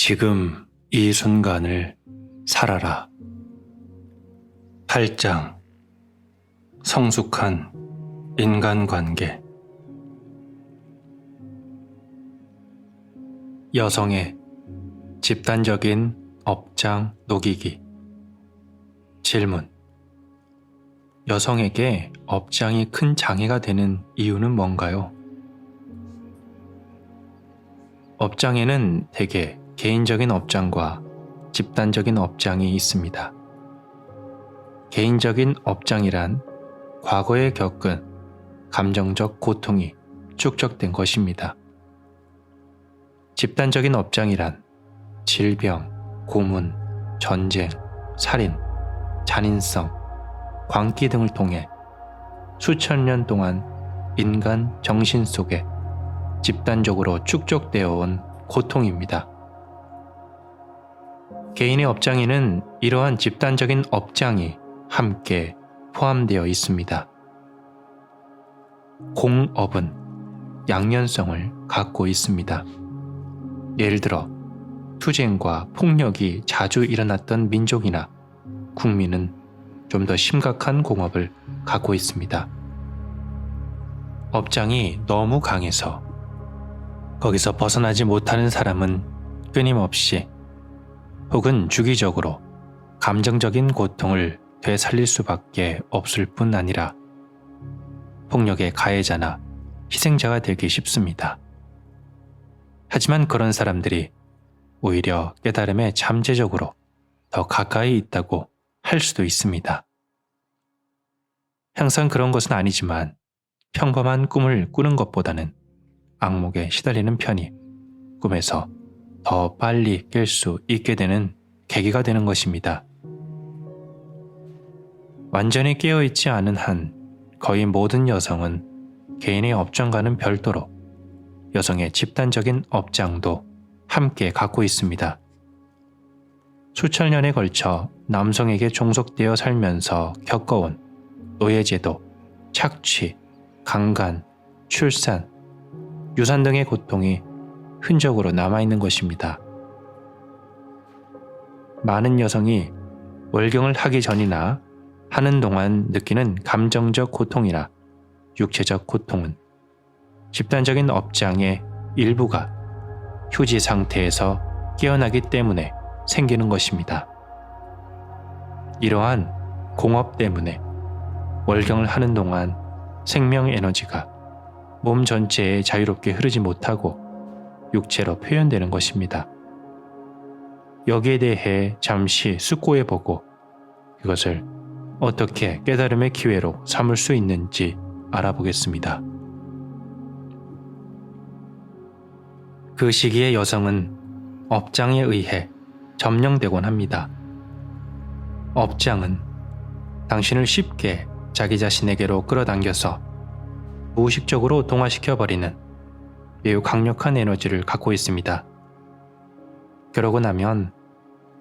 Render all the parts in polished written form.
지금 이 순간을 살아라. 8장 성숙한 인간관계. 여성의 집단적인 업장 녹이기. 질문. 여성에게 업장이 큰 장애가 되는 이유는 뭔가요? 업장에는 대개 개인적인 업장과 집단적인 업장이 있습니다. 개인적인 업장이란 과거에 겪은 감정적 고통이 축적된 것입니다. 집단적인 업장이란 질병, 고문, 전쟁, 살인, 잔인성, 광기 등을 통해 수천 년 동안 인간 정신 속에 집단적으로 축적되어 온 고통입니다. 개인의 업장에는 이러한 집단적인 업장이 함께 포함되어 있습니다. 공업은 양면성을 갖고 있습니다. 예를 들어 투쟁과 폭력이 자주 일어났던 민족이나 국민은 좀 더 심각한 공업을 갖고 있습니다. 업장이 너무 강해서 거기서 벗어나지 못하는 사람은 끊임없이 혹은 주기적으로 감정적인 고통을 되살릴 수밖에 없을 뿐 아니라 폭력의 가해자나 희생자가 되기 쉽습니다. 하지만 그런 사람들이 오히려 깨달음에 잠재적으로 더 가까이 있다고 할 수도 있습니다. 항상 그런 것은 아니지만 평범한 꿈을 꾸는 것보다는 악몽에 시달리는 편이 꿈에서 더 빨리 깰 수 있게 되는 계기가 되는 것입니다. 완전히 깨어있지 않은 한 거의 모든 여성은 개인의 업장과는 별도로 여성의 집단적인 업장도 함께 갖고 있습니다. 수천 년에 걸쳐 남성에게 종속되어 살면서 겪어온 노예제도, 착취, 강간, 출산, 유산 등의 고통이 흔적으로 남아있는 것입니다. 많은 여성이 월경을 하기 전이나 하는 동안 느끼는 감정적 고통이나 육체적 고통은 집단적인 업장의 일부가 휴지 상태에서 깨어나기 때문에 생기는 것입니다. 이러한 공업 때문에 월경을 하는 동안 생명 에너지가 몸 전체에 자유롭게 흐르지 못하고 육체로 표현되는 것입니다. 여기에 대해 잠시 숙고해보고 그것을 어떻게 깨달음의 기회로 삼을 수 있는지 알아보겠습니다. 그 시기의 여성은 업장에 의해 점령되곤 합니다. 업장은 당신을 쉽게 자기 자신에게로 끌어당겨서 무의식적으로 동화시켜버리는 매우 강력한 에너지를 갖고 있습니다. 그러고 나면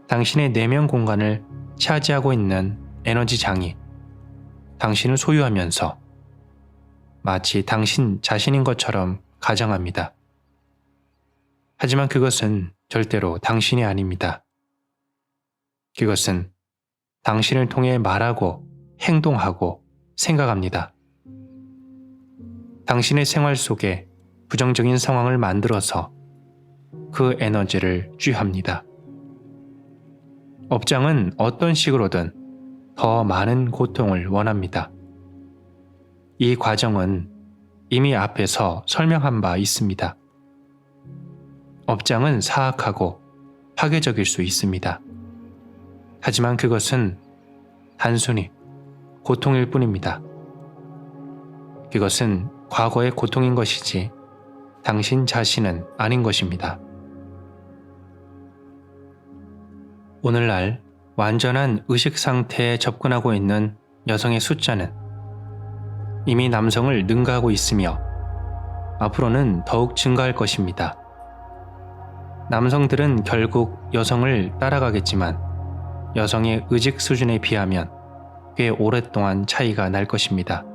당신의 내면 공간을 차지하고 있는 에너지 장이 당신을 소유하면서 마치 당신 자신인 것처럼 가정합니다. 하지만 그것은 절대로 당신이 아닙니다. 그것은 당신을 통해 말하고 행동하고 생각합니다. 당신의 생활 속에 부정적인 상황을 만들어서 그 에너지를 쥐합니다. 업장은 어떤 식으로든 더 많은 고통을 원합니다. 이 과정은 이미 앞에서 설명한 바 있습니다. 업장은 사악하고 파괴적일 수 있습니다. 하지만 그것은 단순히 고통일 뿐입니다. 그것은 과거의 고통인 것이지 당신 자신은 아닌 것입니다. 오늘날 완전한 의식 상태에 접근하고 있는 여성의 숫자는 이미 남성을 능가하고 있으며 앞으로는 더욱 증가할 것입니다. 남성들은 결국 여성을 따라가겠지만 여성의 의식 수준에 비하면 꽤 오랫동안 차이가 날 것입니다.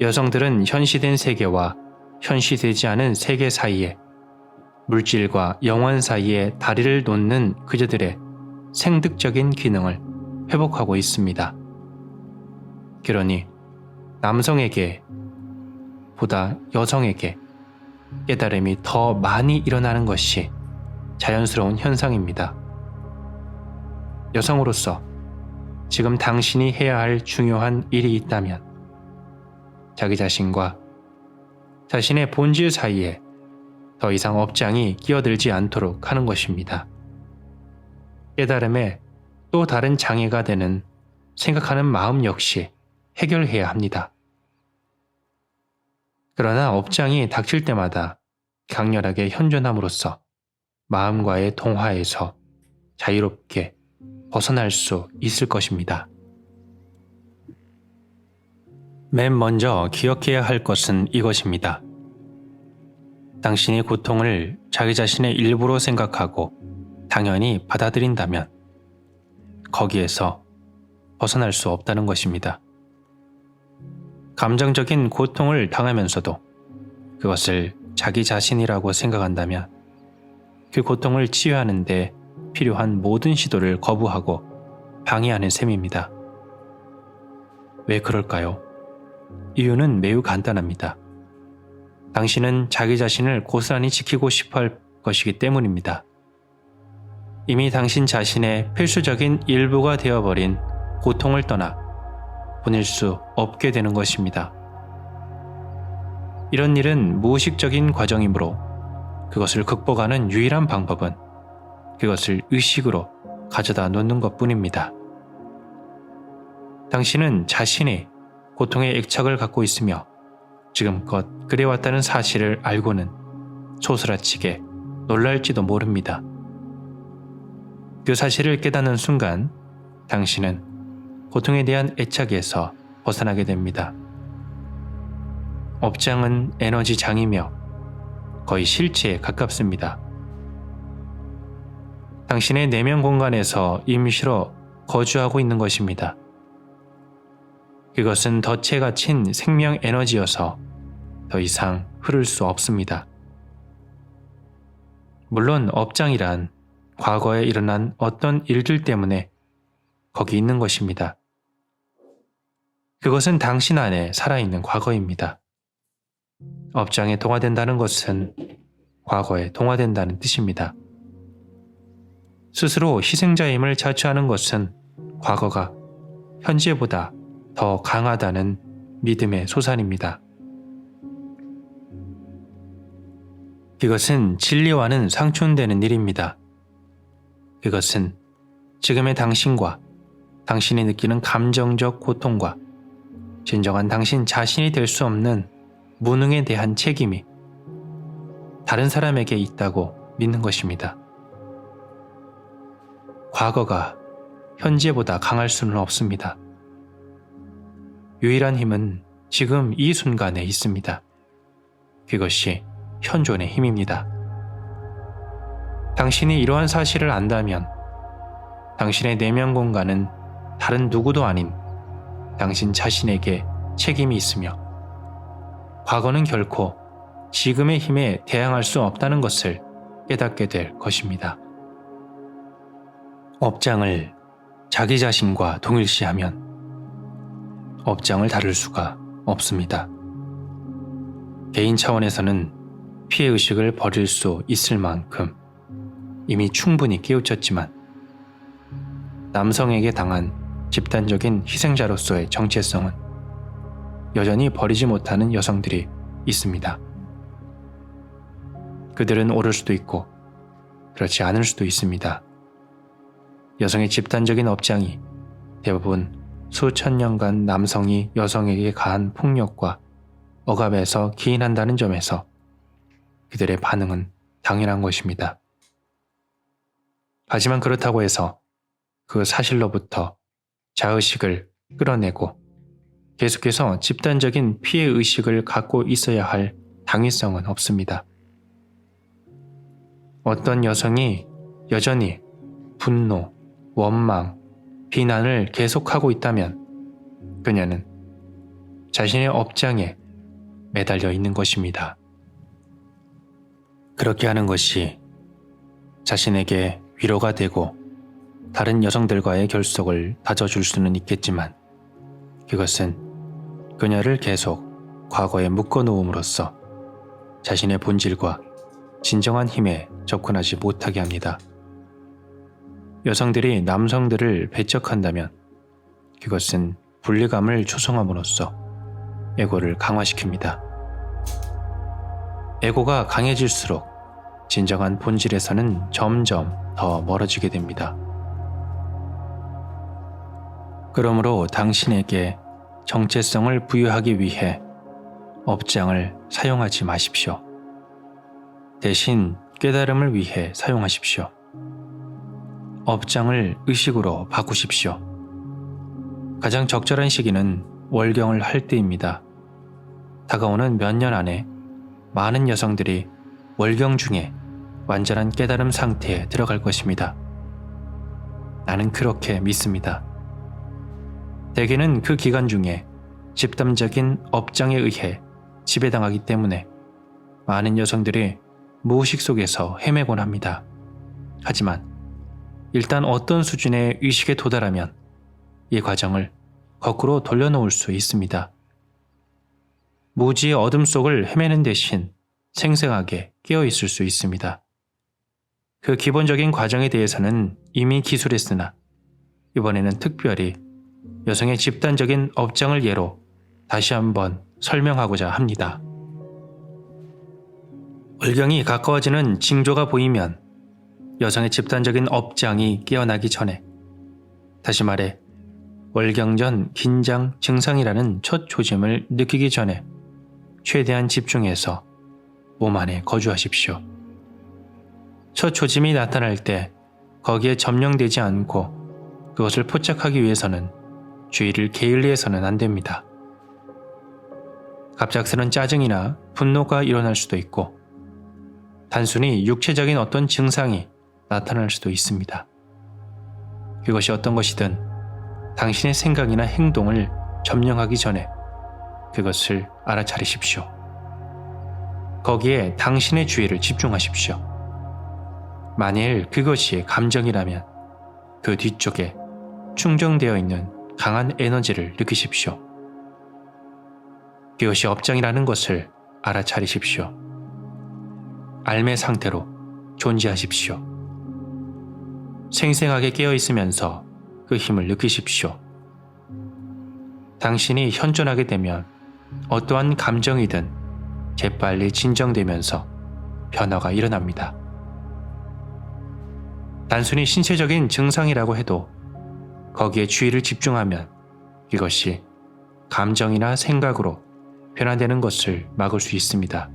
여성들은 현시된 세계와 현시되지 않은 세계 사이에 물질과 영원 사이에 다리를 놓는 그저들의 생득적인 기능을 회복하고 있습니다. 그러니 남성에게 보다 여성에게 깨달음이 더 많이 일어나는 것이 자연스러운 현상입니다. 여성으로서 지금 당신이 해야 할 중요한 일이 있다면 자기 자신과 자신의 본질 사이에 더 이상 업장이 끼어들지 않도록 하는 것입니다. 깨달음에 또 다른 장애가 되는 생각하는 마음 역시 해결해야 합니다. 그러나 업장이 닥칠 때마다 강렬하게 현존함으로써 마음과의 동화에서 자유롭게 벗어날 수 있을 것입니다. 맨 먼저 기억해야 할 것은 이것입니다. 당신이 고통을 자기 자신의 일부로 생각하고 당연히 받아들인다면 거기에서 벗어날 수 없다는 것입니다. 감정적인 고통을 당하면서도 그것을 자기 자신이라고 생각한다면 그 고통을 치유하는 데 필요한 모든 시도를 거부하고 방해하는 셈입니다. 왜 그럴까요? 이유는 매우 간단합니다. 당신은 자기 자신을 고스란히 지키고 싶어 할 것이기 때문입니다. 이미 당신 자신의 필수적인 일부가 되어버린 고통을 떠나 보낼 수 없게 되는 것입니다. 이런 일은 무의식적인 과정이므로 그것을 극복하는 유일한 방법은 그것을 의식으로 가져다 놓는 것뿐입니다. 당신은 자신이 고통의 액착을 갖고 있으며 지금껏 그래왔다는 사실을 알고는 소스라치게 놀랄지도 모릅니다. 그 사실을 깨닫는 순간 당신은 고통에 대한 애착에서 벗어나게 됩니다. 업장은 에너지장이며 거의 실체에 가깝습니다. 당신의 내면 공간에서 임시로 거주하고 있는 것입니다. 그것은 덫에 갇힌 생명 에너지여서 더 이상 흐를 수 없습니다. 물론 업장이란 과거에 일어난 어떤 일들 때문에 거기 있는 것입니다. 그것은 당신 안에 살아있는 과거입니다. 업장에 동화된다는 것은 과거에 동화된다는 뜻입니다. 스스로 희생자임을 자처하는 것은 과거가 현재보다 더 강하다는 믿음의 소산입니다. 그것은 진리와는 상충되는 일입니다. 그것은 지금의 당신과 당신이 느끼는 감정적 고통과 진정한 당신 자신이 될 수 없는 무능에 대한 책임이 다른 사람에게 있다고 믿는 것입니다. 과거가 현재보다 강할 수는 없습니다. 유일한 힘은 지금 이 순간에 있습니다. 그것이 현존의 힘입니다. 당신이 이러한 사실을 안다면 당신의 내면 공간은 다른 누구도 아닌 당신 자신에게 책임이 있으며 과거는 결코 지금의 힘에 대항할 수 없다는 것을 깨닫게 될 것입니다. 업장을 자기 자신과 동일시하면 업장을 다룰 수가 없습니다. 개인 차원에서는 피해의식을 버릴 수 있을 만큼 이미 충분히 깨우쳤지만 남성에게 당한 집단적인 희생자로서의 정체성은 여전히 버리지 못하는 여성들이 있습니다. 그들은 옳을 수도 있고 그렇지 않을 수도 있습니다. 여성의 집단적인 업장이 대부분 수천 년간 남성이 여성에게 가한 폭력과 억압에서 기인한다는 점에서 그들의 반응은 당연한 것입니다. 하지만 그렇다고 해서 그 사실로부터 자의식을 끌어내고 계속해서 집단적인 피해의식을 갖고 있어야 할 당위성은 없습니다. 어떤 여성이 여전히 분노, 원망, 비난을 계속하고 있다면 그녀는 자신의 업장에 매달려 있는 것입니다. 그렇게 하는 것이 자신에게 위로가 되고 다른 여성들과의 결속을 다져줄 수는 있겠지만 그것은 그녀를 계속 과거에 묶어놓음으로써 자신의 본질과 진정한 힘에 접근하지 못하게 합니다. 여성들이 남성들을 배척한다면 그것은 분리감을 조성함으로써 에고를 강화시킵니다. 에고가 강해질수록 진정한 본질에서는 점점 더 멀어지게 됩니다. 그러므로 당신에게 정체성을 부여하기 위해 업장을 사용하지 마십시오. 대신 깨달음을 위해 사용하십시오. 업장을 의식으로 바꾸십시오. 가장 적절한 시기는 월경을 할 때입니다. 다가오는 몇 년 안에 많은 여성들이 월경 중에 완전한 깨달음 상태에 들어갈 것입니다. 나는 그렇게 믿습니다. 대개는 그 기간 중에 집단적인 업장에 의해 지배당하기 때문에 많은 여성들이 무의식 속에서 헤매곤 합니다. 하지만 일단 어떤 수준의 의식에 도달하면 이 과정을 거꾸로 돌려놓을 수 있습니다. 무지의 어둠 속을 헤매는 대신 생생하게 깨어있을 수 있습니다. 그 기본적인 과정에 대해서는 이미 기술했으나 이번에는 특별히 여성의 집단적인 업장을 예로 다시 한번 설명하고자 합니다. 월경이 가까워지는 징조가 보이면 여성의 집단적인 업장이 깨어나기 전에, 다시 말해 월경 전 긴장 증상이라는 첫 조짐을 느끼기 전에 최대한 집중해서 몸 안에 거주하십시오. 첫 조짐이 나타날 때 거기에 점령되지 않고 그것을 포착하기 위해서는 주의를 게을리해서는 안 됩니다. 갑작스런 짜증이나 분노가 일어날 수도 있고 단순히 육체적인 어떤 증상이 나타날 수도 있습니다. 그것이 어떤 것이든 당신의 생각이나 행동을 점령하기 전에 그것을 알아차리십시오. 거기에 당신의 주의를 집중하십시오. 만일 그것이 감정이라면 그 뒤쪽에 충정되어 있는 강한 에너지를 느끼십시오. 그것이 업장이라는 것을 알아차리십시오. 알매 상태로 존재하십시오. 생생하게 깨어있으면서 그 힘을 느끼십시오. 당신이 현존하게 되면 어떠한 감정이든 재빨리 진정되면서 변화가 일어납니다. 단순히 신체적인 증상이라고 해도 거기에 주의를 집중하면 이것이 감정이나 생각으로 변화되는 것을 막을 수 있습니다.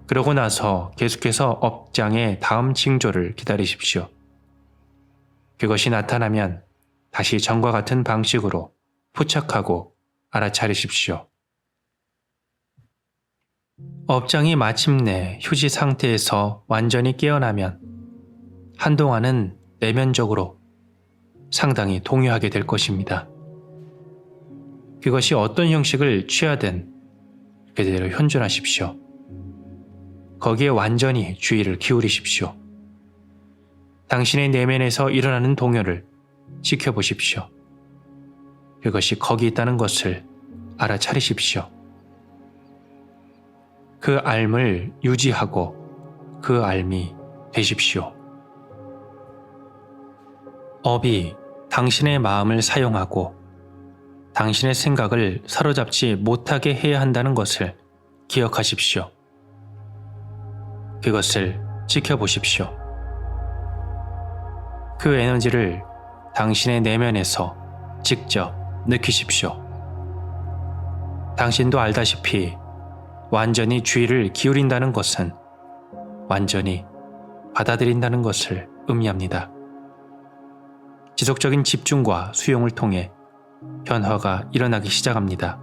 그러고 나서 계속해서 업장의 다음 징조를 기다리십시오. 그것이 나타나면 다시 전과 같은 방식으로 포착하고 알아차리십시오. 업장이 마침내 휴지 상태에서 완전히 깨어나면 한동안은 내면적으로 상당히 동요하게 될 것입니다. 그것이 어떤 형식을 취하든 그대로 현존하십시오. 거기에 완전히 주의를 기울이십시오. 당신의 내면에서 일어나는 동요를 지켜보십시오. 그것이 거기 있다는 것을 알아차리십시오. 그 알을 유지하고 그 알미 되십시오. 업이 당신의 마음을 사용하고 당신의 생각을 사로잡지 못하게 해야 한다는 것을 기억하십시오. 그것을 지켜보십시오. 그 에너지를 당신의 내면에서 직접 느끼십시오. 당신도 알다시피 완전히 주의를 기울인다는 것은 완전히 받아들인다는 것을 의미합니다. 지속적인 집중과 수용을 통해 변화가 일어나기 시작합니다.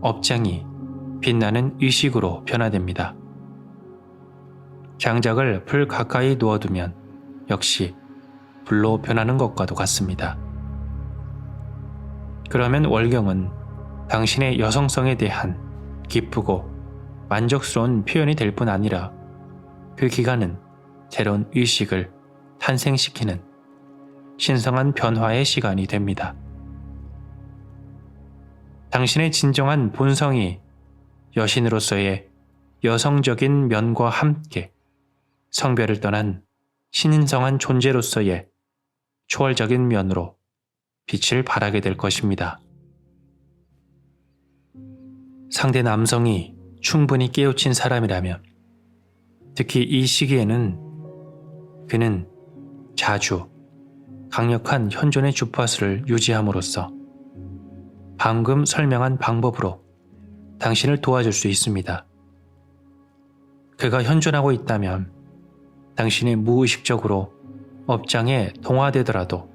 업장이 빛나는 의식으로 변화됩니다. 장작을 불 가까이 놓아두면 역시 불로 변하는 것과도 같습니다. 그러면 월경은 당신의 여성성에 대한 기쁘고 만족스러운 표현이 될 뿐 아니라 그 기간은 새로운 의식을 탄생시키는 신성한 변화의 시간이 됩니다. 당신의 진정한 본성이 여신으로서의 여성적인 면과 함께 성별을 떠난 신인성한 존재로서의 초월적인 면으로 빛을 발하게 될 것입니다. 상대 남성이 충분히 깨우친 사람이라면 특히 이 시기에는 그는 자주 강력한 현존의 주파수를 유지함으로써 방금 설명한 방법으로 당신을 도와줄 수 있습니다. 그가 현존하고 있다면 당신이 무의식적으로 업장에 동화되더라도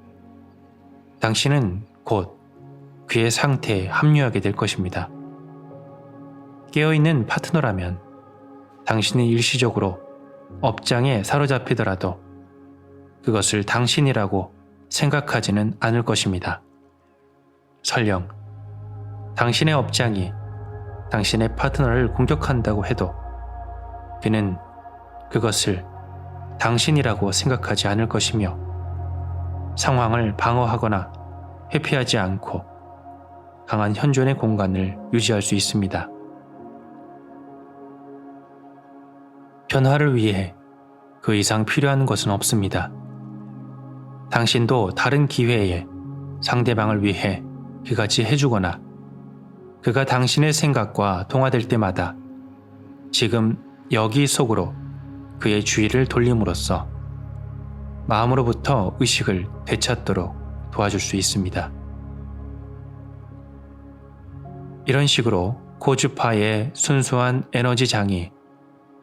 당신은 곧 그의 상태에 합류하게 될 것입니다. 깨어있는 파트너라면 당신이 일시적으로 업장에 사로잡히더라도 그것을 당신이라고 생각하지는 않을 것입니다. 설령 당신의 업장이 당신의 파트너를 공격한다고 해도 그는 그것을 당신이라고 생각하지 않을 것이며 상황을 방어하거나 회피하지 않고 강한 현존의 공간을 유지할 수 있습니다. 변화를 위해 그 이상 필요한 것은 없습니다. 당신도 다른 기회에 상대방을 위해 그같이 해주거나 그가 당신의 생각과 동화될 때마다 지금 여기 속으로 그의 주의를 돌림으로써 마음으로부터 의식을 되찾도록 도와줄 수 있습니다. 이런 식으로 고주파의 순수한 에너지장이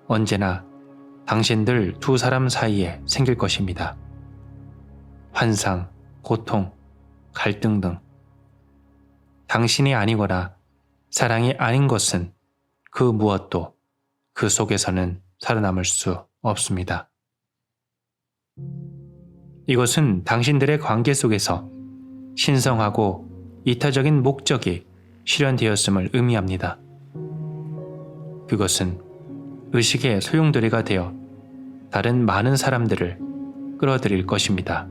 언제나 당신들 두 사람 사이에 생길 것입니다. 환상, 고통, 갈등 등 당신이 아니거나 사랑이 아닌 것은 그 무엇도 그 속에서는 살아남을 수 없습니다. 이것은 당신들의 관계 속에서 신성하고 이타적인 목적이 실현되었음을 의미합니다. 그것은 의식의 소용돌이가 되어 다른 많은 사람들을 끌어들일 것입니다.